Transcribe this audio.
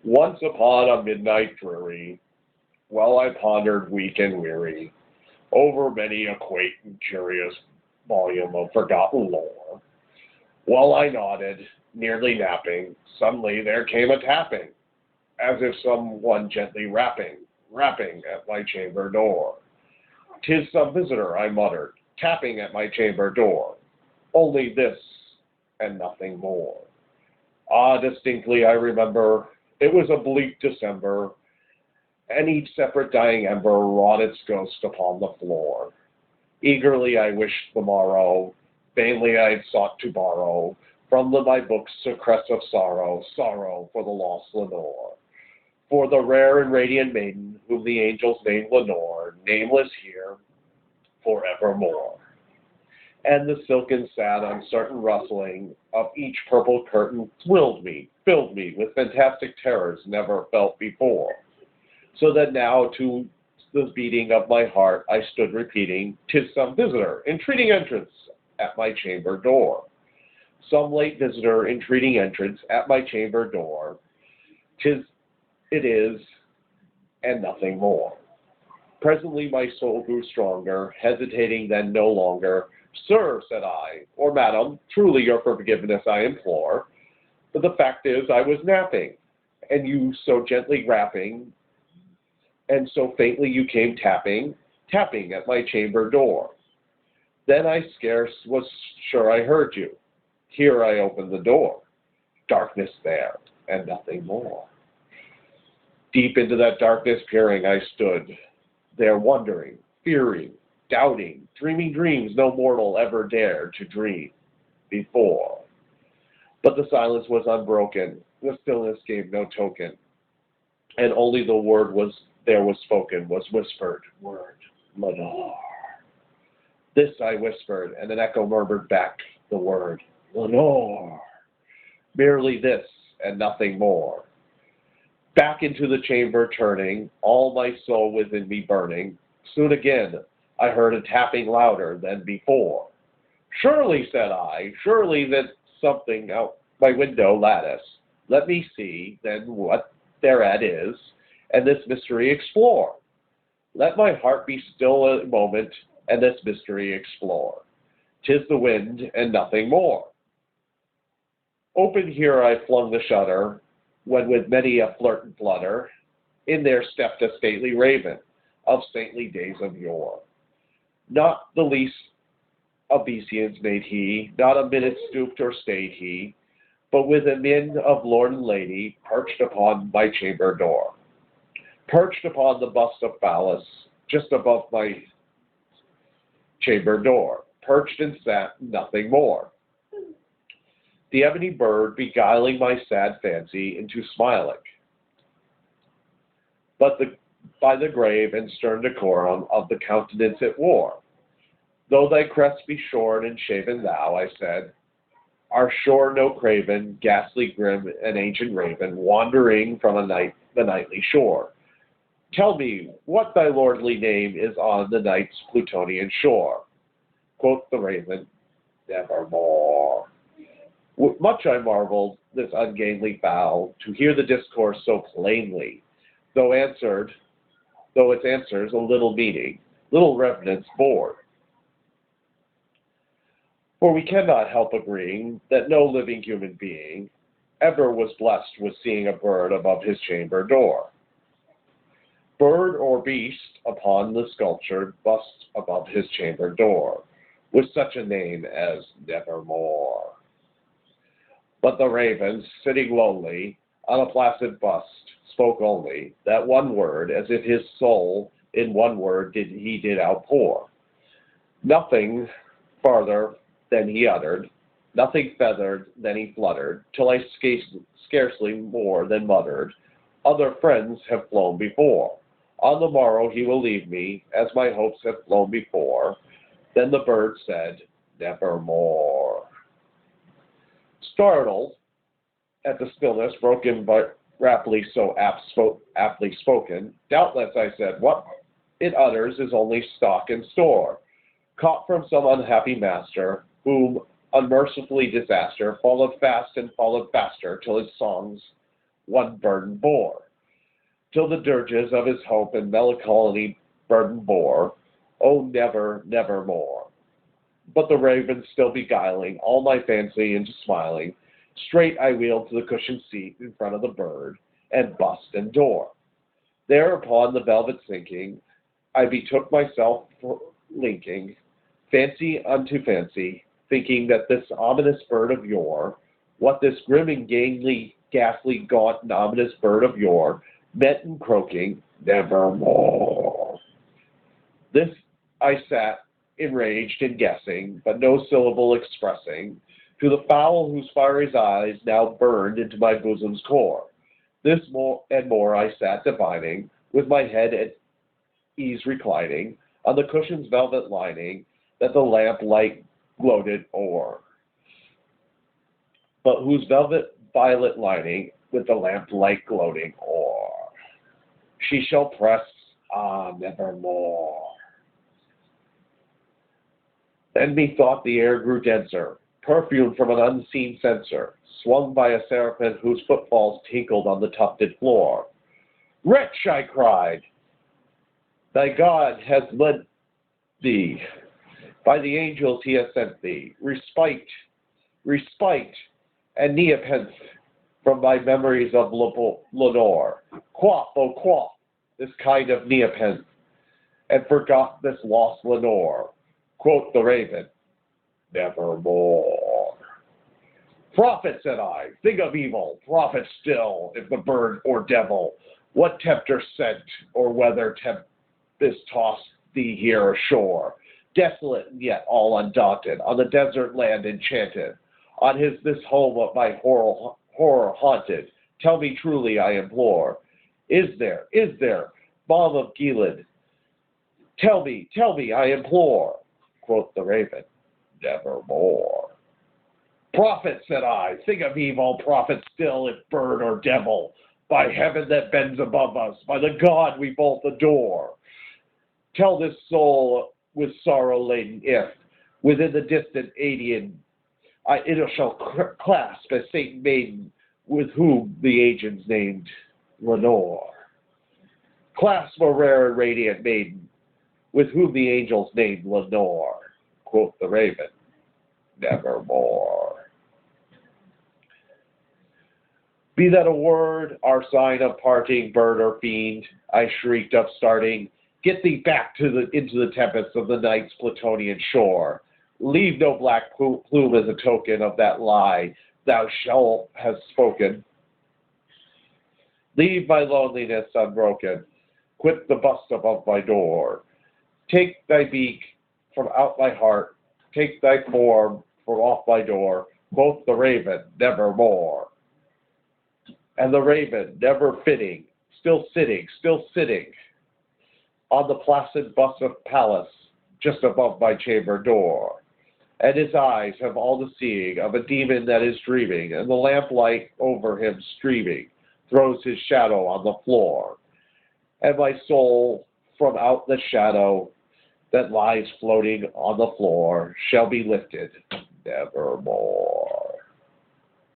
Once upon a midnight dreary, while I pondered weak and weary over many a quaint and curious volume of forgotten lore, while I nodded, nearly napping, suddenly there came a tapping, as if someone gently rapping at my chamber door. "'Tis some visitor," I muttered, tapping at my chamber door. Only this, and nothing more. Ah, distinctly I remember, it was a bleak December, and each separate dying ember wrought its ghost upon the floor. Eagerly I wished the morrow, vainly I had sought to borrow from my books a crest of sorrow, sorrow for the lost Lenore, for the rare and radiant maiden whom the angels named Lenore, nameless here forevermore. And the silken, sad, uncertain rustling of each purple curtain filled me with fantastic terrors never felt before, so that now to the beating of my heart I stood repeating, "'Tis some visitor, entreating entrance at my chamber door. Some late visitor, entreating entrance at my chamber door. It is, and nothing more." Presently my soul grew stronger, hesitating then no longer. "Sir," said I, "or madam, truly your forgiveness I implore, but the fact is I was napping, and you so gently rapping, and so faintly you came tapping at my chamber door. Then I scarce was sure I heard you. Here I opened the door. Darkness there, and nothing more. Deep into that darkness peering I stood, there wondering, fearing, doubting, dreaming dreams no mortal ever dared to dream before. But the silence was unbroken, the stillness gave no token, and only the word was spoken, was whispered word, Lenore. This I whispered, and an echo murmured back the word, Lenore. Merely this, and nothing more. Back into the chamber turning, all my soul within me burning, soon again I heard a tapping louder than before. "Surely," said I, "surely that's something out my window lattice. Let me see, then, what thereat is, and this mystery explore. Let my heart be still a moment, and this mystery explore. 'Tis the wind, and nothing more." Open here I flung the shutter, when with many a flirt and flutter, in there stepped a stately raven, of saintly days of yore. Not the least obeisance made he, not a minute stooped or stayed he, but with a mien of lord and lady, perched upon my chamber door. Perched upon the bust of Phallus, just above my chamber door, perched and sat, nothing more. The ebony bird beguiling my sad fancy into smiling, but by the grave and stern decorum of the countenance it wore. "Though thy crest be shorn and shaven, thou," I said, "art sure no craven, ghastly grim, an ancient raven, wandering from the nightly shore. Tell me what thy lordly name is on the night's Plutonian shore." Quoth the raven, "Nevermore." Much I marveled, this ungainly fowl, to hear the discourse so plainly, though its answers a little meaning, little reverence bore. For we cannot help agreeing that no living human being ever was blessed with seeing a bird above his chamber door. Bird or beast upon the sculptured bust above his chamber door, with such a name as Nevermore. But the raven, sitting lonely on a placid bust, spoke only that one word, as if his soul in one word he did outpour. Nothing farther than he uttered, nothing feathered than he fluttered, till I scarcely more than muttered, "Other friends have flown before. On the morrow he will leave me, as my hopes have flown before." Then the bird said, "Nevermore." Startled at the stillness broken but rapidly so aptly spoken, "Doubtless," I said, "what it utters is only stock and store, caught from some unhappy master, whom unmercifully disaster followed fast and followed faster, till his songs one burden bore, till the dirges of his hope and melancholy burden bore, oh, never, never more. But the raven still beguiling all my fancy into smiling, straight I wheeled to the cushioned seat in front of the bird, and bust and door. There upon the velvet sinking, I betook myself for linking, fancy unto fancy, thinking that this ominous bird of yore, what this grim and gangly, ghastly, gaunt and ominous bird of yore, meant in croaking, nevermore. This I sat enraged and guessing, but no syllable expressing, to the fowl whose fiery eyes now burned into my bosom's core. This more and more I sat divining, with my head at ease reclining, on the cushion's velvet lining, that the lamp light gloated o'er, but whose velvet violet lining, with the lamp light gloating o'er, she shall press, ah, nevermore. Then methought the air grew denser, perfumed from an unseen censer, swung by a seraphim whose footfalls tinkled on the tufted floor. Wretch, I cried, thy God has led thee, by the angels he has sent thee, respite, and neapenthe from thy memories of Lenore. Quaff, oh quaff, this kind of neapenthe, and forgot this lost Lenore. Quoth the raven, nevermore. Prophet, said I, think of evil, prophet still, if the bird or devil, what tempter sent, or whether tempest tossed thee here ashore, desolate and yet all undaunted, on the desert land enchanted, on this home of my horror haunted. Tell me truly, I implore, is there, balm of Gilead? Tell me, I implore. Quoth the raven, nevermore. Prophet, said I, think of evil, prophet still, if bird or devil, by heaven that bends above us, by the God we both adore. Tell this soul with sorrow laden, if, within the distant Adian, it shall clasp a Saint maiden, with whom the agents named Lenore. Clasp a rare and radiant maiden, with whom the angels named Lenore. Quoth the raven, nevermore. Be that a word, our sign of parting, bird or fiend, I shrieked upstarting, get thee back into the tempests of the night's Plutonian shore. Leave no black plume as a token of that lie thou shalt have spoken. Leave my loneliness unbroken. Quit the bust above my door. Take thy beak from out my heart. Take thy form from off my door. Quoth the raven, nevermore. And the raven, never fitting, still sitting, on the placid bust of palace, just above my chamber door. And his eyes have all the seeing of a demon that is dreaming, and the lamplight over him streaming throws his shadow on the floor. And my soul from out the shadow that lies floating on the floor shall be lifted nevermore.